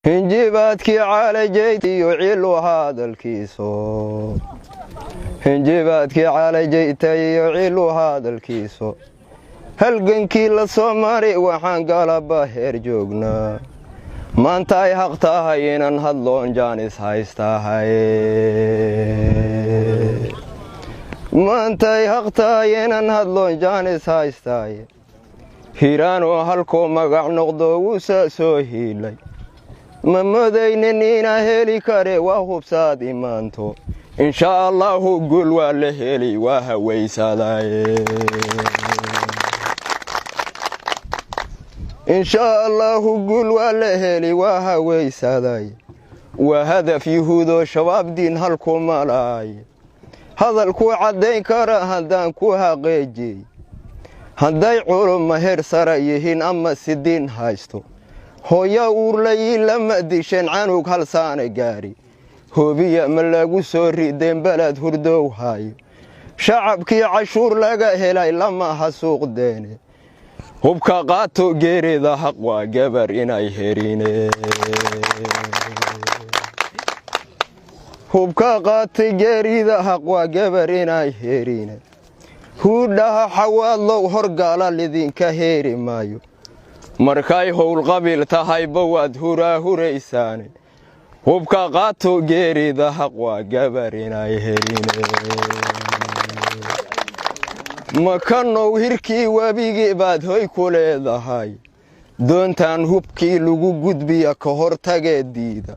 hinjibaadkii caalajaytay iyo cilu hadalkiiso hinjibaadkii caalajaytay iyo cilu hadalkiiso halgankii la soo maray waxaan galaba heer joognaa maanta ay xaq tahay inaan hadloon jaanis haystahay maanta ay xaq tahay inaan hadloon jaanis haystahay hiiraanoo halkoo magac noqdo wuusaa soo hiilay ma modaynin inaa heli kare waa hubsaad imaanto insha allahu guul waa la heli waa hawaysaadaye insha allahu guul waa la heli waa hawaysaadaye waa hadaf yuhuudoo shabaab diin halku malaaye hadalku caddayn kara haddaan ku haqeejiyey hadday culumma heer sara yihiin ama sidiin haysto hooya uurlayi lama dishan canug hal saana gaari hoobiya ma lagu soo rideen balad hurdow hayo shacabkii cashuur laga helay lama hasuuqdeene hubka qaato geerida xaq waa gabar inay herine hubka qaatay geerida xaq waa gabar inay herine huudhaha xawaadlow horgaala lidinka heeri maayo markay howl qabiil tahayba waad huraahuraysaane hubka qaato geerida xaq waa gabar inay herine makanow hirkii wabigii baad hoy ku leedahay doontaan hubkii lagu gudbiya ka hortagee diida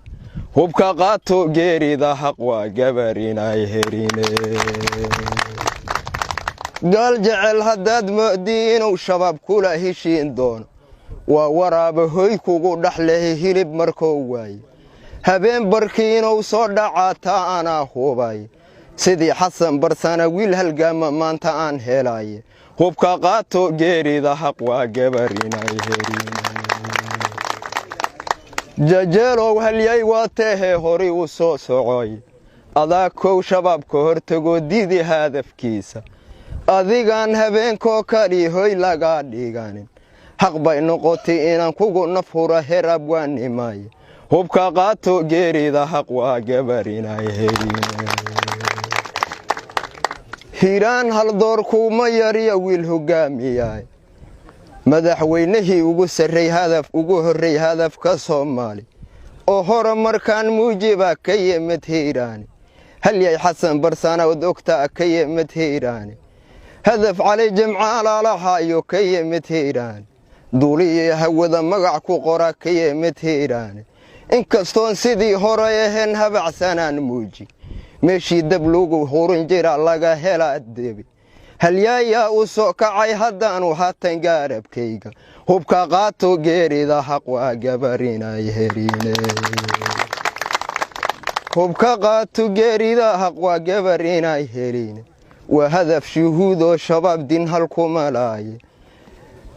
hubka qaato geerida xaq waa gabar inay herine gaal jecel haddaad mo'dii inuu shabaab kula heshiin doono waa waraaba hoy kugu dhex lehe hilib markuu waaye habeen barkii inuu soo dhacaataa anaa hubay sidii xasan barsana wiil halgaama maanta aan helaye hubka qaato geerida xaq waa gabar inay herine jajeelow halyay waa teehee horay u soo socoy adaa kow shabaabka hortagoo diidi hadafkiisa adigaan habeenkoo kadhii hoy lagaa dhiganin xaq bay noqotay inaan kugu nafhura herab waan imaaye hubka qaato geerida xaq waa gabar inay herine hiiraan haldoor kuuma yariya wiil hogaamiyaay madaxweynihii ugu sarray ugu horray hadafka Soomaali oo hore markaan muujiba ka yimid hiiraani halyay xasan barsana oo ogta ka yimid hiiraani hadaf cali jimcaala lahayo ka yimid hiiraani duuliye hawada magac ku qora ka yimid hiiraani inkastoon sidii hore ahayn habacsanaan muuji meeshii dab lagu horin jira laga hela debi halyaaya u soo kacay haddaanu haatan gaarabkayga hubka qaato geerida xaq waa gabar inay herine hubka qaato geerida xaq waa gabar inay herine waa hadaf shuhuudoo shabaab din halku malaaye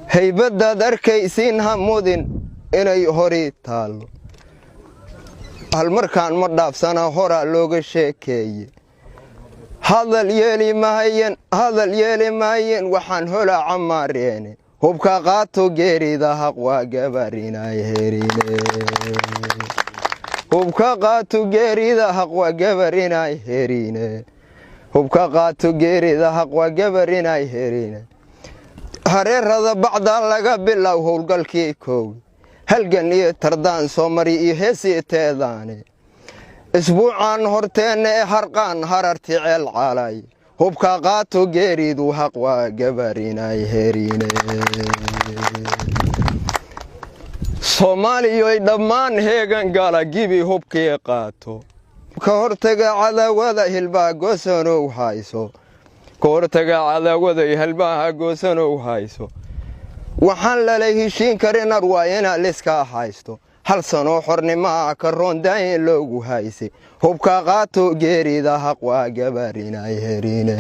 haybadaad arkaysiin hamudin inay hori taalo hal markaan ma dhaafsana horaa looga sheekeeye hadal yeeli maayeen waxaan hola camaareene hubka qaato geerida xaq waa gabar inay herine hubka qaato geerida xaq waa gabar inay herine hubka qaato geerida xaq waa gabar inay herine hareerada bacda laga bilow howlgalkii koow halgan iyo tardaan soo mari iyo heesii teedaane isbuucan horteena ee harqaan hararti ceel caalay hubka qaato geeridu xaq waa gabar inay herine Soomaaliya dhammaan heegan gala gibi hubkii qaato ka hortaga cadaawada hilbaa goosanow hayso ka hortaga cadaawada hilbaa goosanow hayso waxaan la heshiin karin arwaayana liska haysto hal sano xornimo ka roondaan loogu haysay hubka qaato geerida xaq waa gabar inay herine